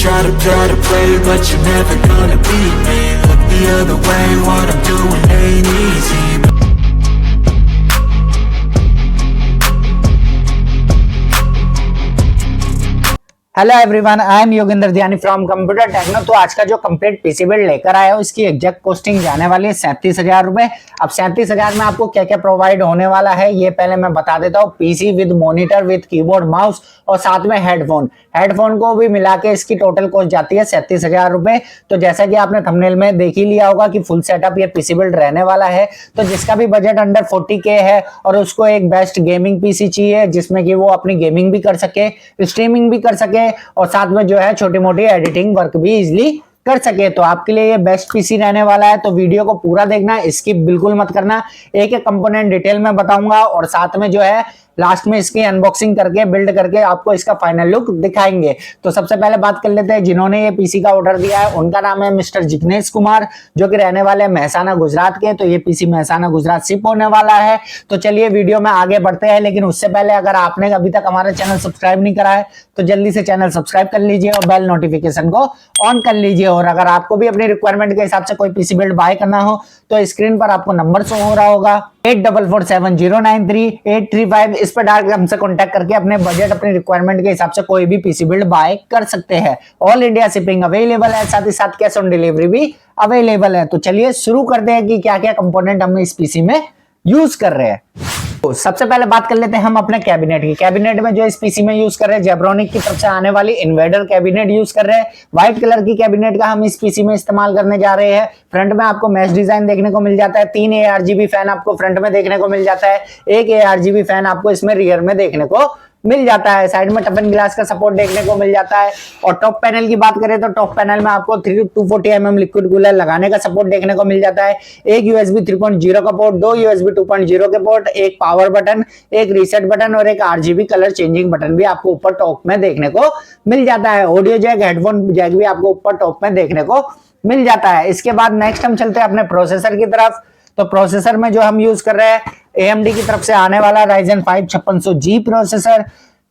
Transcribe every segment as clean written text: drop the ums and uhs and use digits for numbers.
try to play, but you're never gonna beat me. Look the other way, what I'm doing ain't easy. Hello everyone, I am Yogendra Dhyani from computer techno. तो आज का जो complete PC build लेकर आया हूँ, इसकी exact costing जाने वाली है 37,000 रुपए। अब 37,000 में आपको क्या क्या प्रोवाइड होने वाला है ये पहले मैं बता देता हूँ। PC with monitor with keyboard mouse और साथ में हेडफोन को भी मिला के इसकी टोटल कॉस्ट जाती है 37,000 रुपए। तो जैसा कि आपने थंबनेल में देख ही लिया होगा कि फुल सेटअप ये पीसी बिल्ड रहने वाला है। तो जिसका भी बजट अंडर 40K है और उसको एक बेस्ट गेमिंग पीसी चाहिए जिसमें कि वो अपनी गेमिंग भी कर सके, स्ट्रीमिंग भी कर सके और साथ में जो है छोटी मोटी एडिटिंग वर्क भी इजीली कर सके, तो आपके लिए ये बेस्ट पीसी रहने वाला है। तो वीडियो को पूरा देखना, स्किप बिल्कुल मत करना। एक एक कंपोनेंट डिटेल में बताऊंगा और साथ में जो है लास्ट में इसकी अनबॉक्सिंग करके बिल्ड करके आपको इसका फाइनल लुक दिखाएंगे। तो सबसे पहले बात कर लेते हैं जिन्होंने ये पीसी का ऑर्डर दिया है। उनका नाम है मिस्टर जिग्नेश कुमार, जो कि रहने वाले महसाना गुजरात के। तो ये पीसी महसाना गुजरात शिप होने वाला है। तो चलिए वीडियो में आगे बढ़ते हैं, लेकिन उससे पहले अगर आपने अभी तक हमारा चैनल सब्सक्राइब नहीं करा है तो जल्दी से चैनल सब्सक्राइब कर लीजिए और बेल नोटिफिकेशन को ऑन कर लीजिए। और अगर आपको भी अपनी रिक्वायरमेंट के हिसाब से कोई पीसी बिल्ड बाय करना हो तो स्क्रीन पर आपको नंबर शो हो रहा होगा 8447093835। इस पर डायरेक्ट हमसे कांटेक्ट करके अपने बजट, अपनी रिक्वायरमेंट के हिसाब से कोई भी पीसी बिल्ड बाय कर सकते हैं। ऑल इंडिया शिपिंग अवेलेबल है, साथ ही साथ कैश ऑन डिलीवरी भी अवेलेबल है। तो चलिए शुरू करते हैं कि क्या क्या कंपोनेंट हम इस पीसी में यूज कर रहे हैं। तो सबसे पहले बात कर लेते हैं हम अपने कैबिनेट की। कैबिनेट में जो इस पीसी में यूज कर रहे हैं जेब्रॉनिक की तरफ से आने वाली इन्वेडर कैबिनेट यूज कर रहे हैं। व्हाइट कलर की कैबिनेट का हम इस पीसी में इस्तेमाल करने जा रहे हैं। फ्रंट में आपको मैश डिजाइन देखने को मिल जाता है। 3 ARGB फैन आपको फ्रंट में देखने को मिल जाता है। 1 ARGB फैन आपको इसमें रियर में देखने को मिल जाता है। साइड में टफन ग्लास का सपोर्ट देखने को मिल जाता है। और टॉप पैनल की बात करें तो टॉप पैनल में आपको 240mm लिक्विड कूलर लगाने का सपोर्ट देखने को मिल जाता है। एक USB 3.0 का पोर्ट, 2 USB 2.0 के पोर्ट, एक पावर बटन, एक रीसेट बटन और एक RGB कलर चेंजिंग बटन भी आपको ऊपर टॉप में देखने को मिल जाता है। ऑडियो जैक, हेडफोन जैक भी आपको ऊपर टॉप में देखने को मिल जाता है। इसके बाद नेक्स्ट हम चलते हैं अपने प्रोसेसर की तरफ। तो प्रोसेसर में जो हम यूज कर रहे हैं AMD की तरफ से आने वाला Ryzen 5 5600G processor.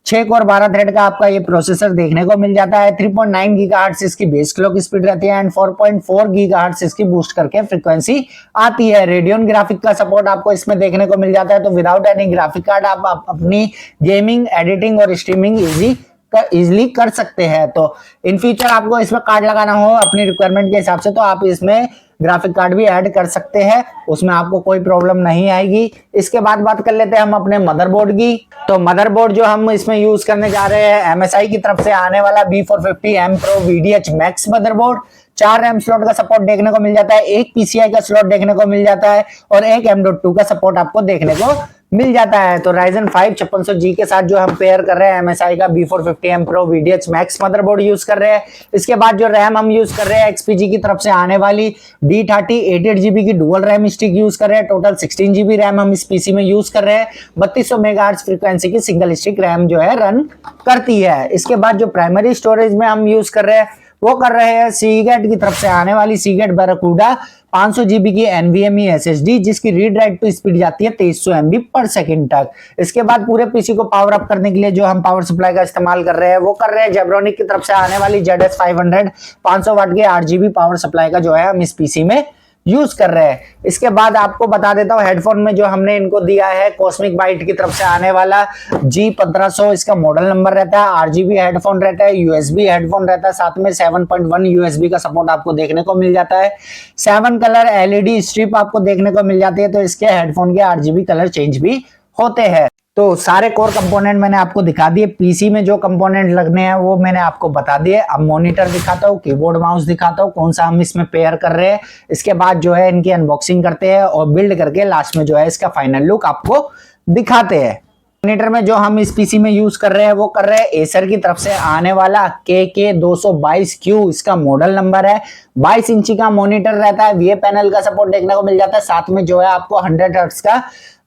6 core 12 thread का आपका ये प्रोसेसर देखने को मिल जाता है। 3.9 गीगाहर्ट्ज इसकी बेस क्लॉक स्पीड रहती है एंड 4.4 गीगाहर्ट्ज इसकी बूस्ट करके फ्रीक्वेंसी आती है। रेडियन ग्राफिक का सपोर्ट आपको इसमें देखने को मिल जाता है। तो विदाउट एनी ग्राफिक कार्ड आप अपनी गेमिंग, एडिटिंग और स्ट्रीमिंग इजिली कर सकते हैं। तो इन फ्यूचर आपको इसमें कार्ड लगाना हो अपनी रिक्वायरमेंट के हिसाब से तो आप इसमें ग्राफिक कार्ड भी ऐड कर सकते हैं, उसमें आपको कोई प्रॉब्लम नहीं आएगी। इसके बाद बात कर लेते हैं हम अपने मदरबोर्ड की। तो मदरबोर्ड जो हम इसमें यूज करने जा रहे हैं MSI की तरफ से आने वाला B450M Pro VDH Max motherboard. 4 RAM slot का सपोर्ट देखने को मिल जाता है, एक PCI का स्लॉट देखने को मिल जाता है और एक M.2 का सपोर्ट आपको देखने को मिल जाता है। तो Ryzen 5 5600G के साथ जो हम पेयर कर रहे हैं MSI का B450M Pro VDH Max motherboard use कर रहे हैं। इसके बाद जो रैम हम यूज कर रहे हैं XPG की तरफ से आने वाली D30 88GB की डुअल रैम स्टिक यूज कर रहे हैं। टोटल 16GB रैम हम इस पीसी में यूज कर रहे हैं। 3200 मेगाहर्ट्ज फ्रीक्वेंसी की सिंगल स्टिक रैम जो है रन करती है। इसके बाद जो प्राइमरी स्टोरेज में हम यूज कर रहे हैं वो कर रहे हैं सीगेट की तरफ से आने वाली सीगेट बैराकूडा 500GB की NVMe SSD, जिसकी रीड राइट टू स्पीड जाती है 2300 MB पर सेकंड तक। इसके बाद पूरे पीसी को पावर अप करने के लिए जो हम पावर सप्लाई का इस्तेमाल कर रहे हैं वो कर रहे हैं जेब्रॉनिक की तरफ से आने वाली ZS 500 500 वाट के RGB पावर सप्लाई का जो है हम इस पीसी में यूज कर रहे हैं। इसके बाद आपको बता देता हूँ हेडफोन में जो हमने इनको दिया है कॉस्मिक बाइट की तरफ से आने वाला G1500 इसका मॉडल नंबर रहता है। RGB हेडफोन रहता है, USB हेडफोन रहता है, साथ में 7.1 USB का सपोर्ट आपको देखने को मिल जाता है। 7 कलर LED स्ट्रिप आपको देखने को मिल जाती है। तो इसके हेडफोन के RGB कलर चेंज भी होते हैं। तो सारे कोर कंपोनेंट मैंने आपको दिखा दिए। पीसी में जो कंपोनेंट लगने हैं वो मैंने आपको बता दिए। अब मॉनिटर दिखाता हूँ, कीबोर्ड माउस दिखाता हूँ, कौन सा हम इसमें पेयर कर रहे हैं। इसके बाद जो है इनकी अनबॉक्सिंग करते हैं और बिल्ड करके लास्ट में जो है इसका फाइनल लुक आपको दिखाते हैं। मॉनिटर में जो हम इस पीसी में यूज कर रहे हैं वो कर रहे हैं एसर की तरफ से आने वाला KK222Q इसका मॉडल नंबर है। 22 इंची का मॉनिटर रहता है। VA पैनल का सपोर्ट देखने को मिल जाता है। साथ में जो है आपको 100 हर्ट्ज का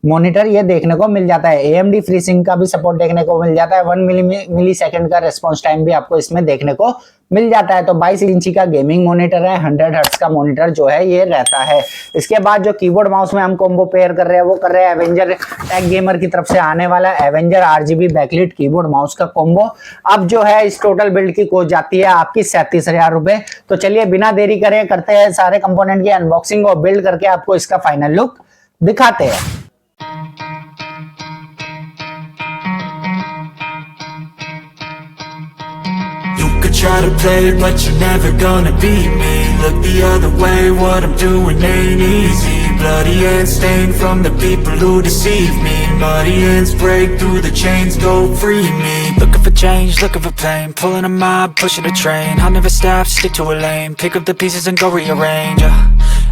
मॉनिटर ये देखने को मिल जाता है। AMD FreeSync का भी सपोर्ट देखने को मिल जाता है। 1 मिली सेकंड का रेस्पॉन्स टाइम भी आपको इसमें देखने को मिल जाता है। तो 22 इंची का गेमिंग मॉनिटर है। 100 हर्ट्ज का मॉनिटर जो है ये रहता है। इसके बाद जो कीबोर्ड माउस में हम कॉम्बो पेयर कर रहे हैं वो कर रहे हैं एवेंजर टेक गेमर की तरफ से आने वाला Avenger RGB backlit keyboard mouse का कॉम्बो। अब जो है इस टोटल बिल्ड की कॉस्ट जाती है आपकी 37,000 रुपए। तो चलिए बिना देरी करे करते हैं सारे कंपोनेंट की अनबॉक्सिंग और बिल्ड करके आपको इसका फाइनल लुक दिखाते हैं। Try to play but you're never gonna beat me. Look the other way, what I'm doing ain't easy. Bloody hands stained from the people who deceive me. Muddy hands break through the chains, go free me. Looking for change, looking for pain. Pulling a mob, pushing a train. I'll never stop, stick to a lane. Pick up the pieces and go rearrange.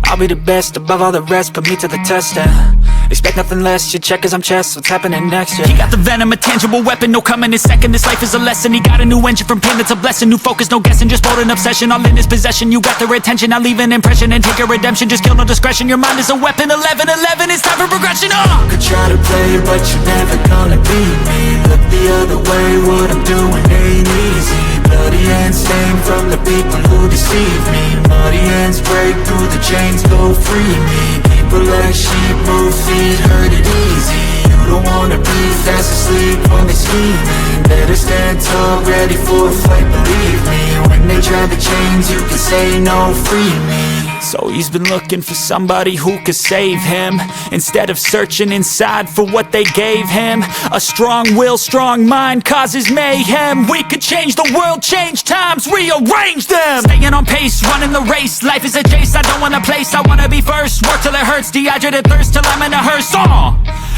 I'll be the best above all the rest, put me to the test and expect nothing less, your checkers I'm chess, what's happening next, yeah. He got the venom, a tangible weapon, no coming in second. This life is a lesson, he got a new engine from pain, that's a blessing. New focus, no guessing, just bold and obsession. All in his possession, you got their attention. I'll leave an impression and take your redemption. Just kill, no discretion, your mind is a weapon. 11-11, it's time for progression, You could try to play, but you're never gonna beat me. Look the other way, what I'm doing ain't easy. Bloody hands stained from the people who deceive me. Muddy hands break through the chains, go free me. People like sheep move feet, hurt it easy. You don't wanna be fast asleep when they scheming. Better stand tall, ready for a fight, believe me. When they try the chains, you can say no, free me. So he's been looking for somebody who could save him, instead of searching inside for what they gave him. A strong will, strong mind causes mayhem. We could change the world, change times, rearrange them. Staying on pace, running the race. Life is a chase, I don't want a place. I wanna be first, work till it hurts. Dehydrated thirst till I'm in a hearse.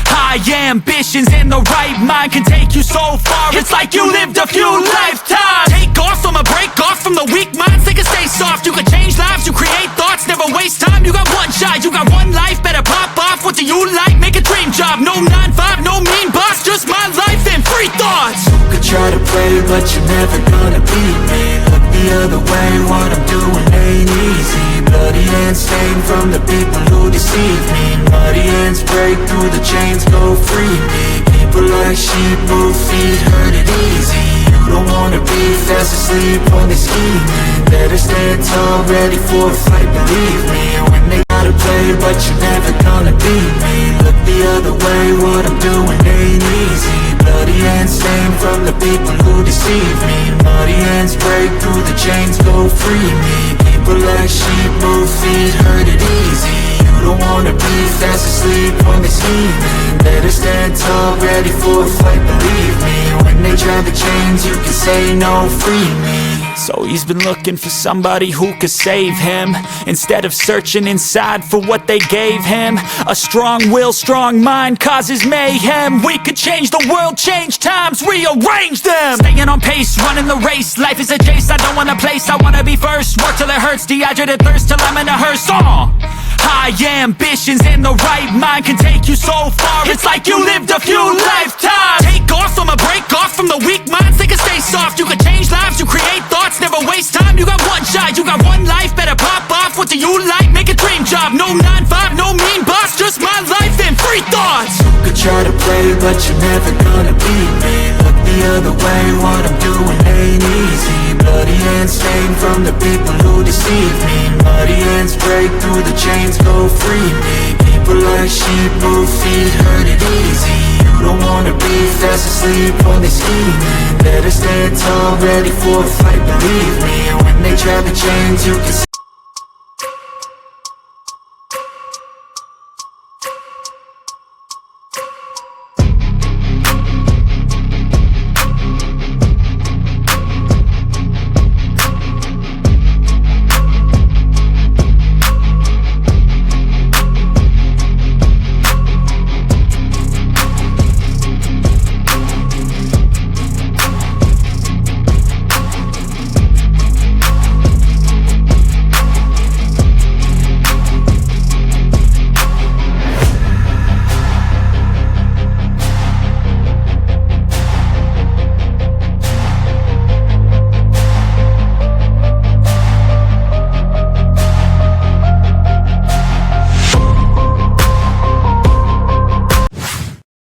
High ambitions and the right mind can take you so far. It's like you lived a few lifetimes. Take off from a break off from the weak minds. They can stay soft. You can change lives, you create thoughts. Never waste time. You got one shot, you got one life. Better pop off. What do you like? Make a dream job. No 9-5, no mean boss. Just my life and free thoughts. You could try to play, but you're never gonna beat me. Look the other way, what I'm doing ain't easy. Bloody hands stained from the people who deceive me. Muddy hands break through the chains, go free me. People like sheep move feet, hurt it easy. You don't wanna be fast asleep when they scheming. Better stand tall, ready for a fight, believe me. When they gotta play, but you're never gonna beat me. Look the other way, what I'm doing ain't easy. Bloody hands stained from the people who deceive me. Muddy hands break through the chains, go free me. People like sheep move feet, hurt it easy. You don't wanna be fast asleep when they scheming. Better stand tall, ready for a fight, believe me. When they try the chains, you can say no, free me. So he's been looking for somebody who could save him, instead of searching inside for what they gave him. A strong will, strong mind causes mayhem. We could change the world, change times, rearrange them. Staying on pace, running the race. Life is a chase, I don't want a place. I wanna be first, work till it hurts. Dehydrated thirst till I'm in a hearse. High ambitions and the right mind can take you so far. It's like you lived a few lifetimes. Take off from a break off from the weak minds. They can stay soft. You can change lives, you create thoughts. Never waste time. You got one shot, you got one life. Better pop off. What do you like? Make a dream job. No 9-5, no mean boss. Just my life and free thoughts. You could try to play, but you're never gonna beat me. Look the other way, what I'm doing ain't easy. Bloody hands stained from the people who deceive me. Muddy hands break through the chains, go free me. People like sheep move feet, hurt it easy. You don't wanna be fast asleep when they scheming. Better stand tall, ready for a fight, believe me. When they try the chains, you can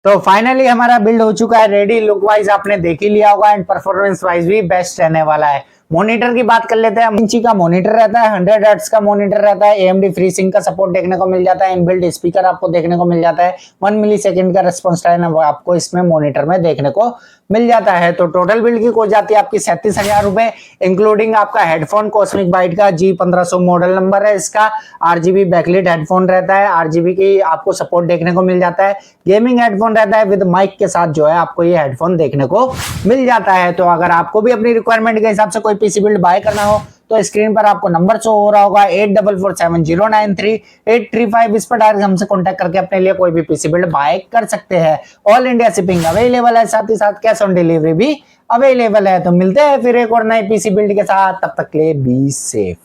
तो finally हमारा build हो चुका है ready. Look wise आपने देख ही लिया होगा and performance wise भी बेस्ट रहने वाला है। मॉनिटर की बात कर लेते हैं। इंची का मॉनिटर रहता है, 100 हर्ट्ज का मॉनिटर रहता है, AMD FreeSync का सपोर्ट देखने को मिल जाता है, इनबिल्ट स्पीकर आपको देखने को मिल जाता है, 1 मिलीसेकंड का रिस्पांस टाइम आपको इसमें मॉनिटर में देखने को मिल जाता है। तो टोटल बिल्ड की हो जाती है आपकी 37,000 रुपए, इंक्लूडिंग आपका हेडफोन कॉस्मिक बाइट का G1500 मॉडल नंबर है इसका। RGB बैकलिट हेडफोन रहता है, RGB की आपको सपोर्ट देखने को मिल जाता है, गेमिंग हेडफोन रहता है विद माइक के साथ जो है आपको ये हेडफोन देखने को मिल जाता है। तो अगर आपको भी अपनी रिक्वायरमेंट के हिसाब से कोई पीसी बिल्ड बाय करना हो तो स्क्रीन पर आपको नंबर शो हो रहा होगा 8447093835। इस पर डायरेक्ट हमसे कांटेक्ट करके अपने लिए कोई भी पीसी बिल्ड बाय कर सकते हैं। ऑल इंडिया शिपिंग अवेलेबल है, साथ ही साथ कैश ऑन डिलीवरी भी अवेलेबल है। तो मिलते हैं फिर एक और नए पीसी बिल्ड के साथ, तब तक के लिए बी सेफ।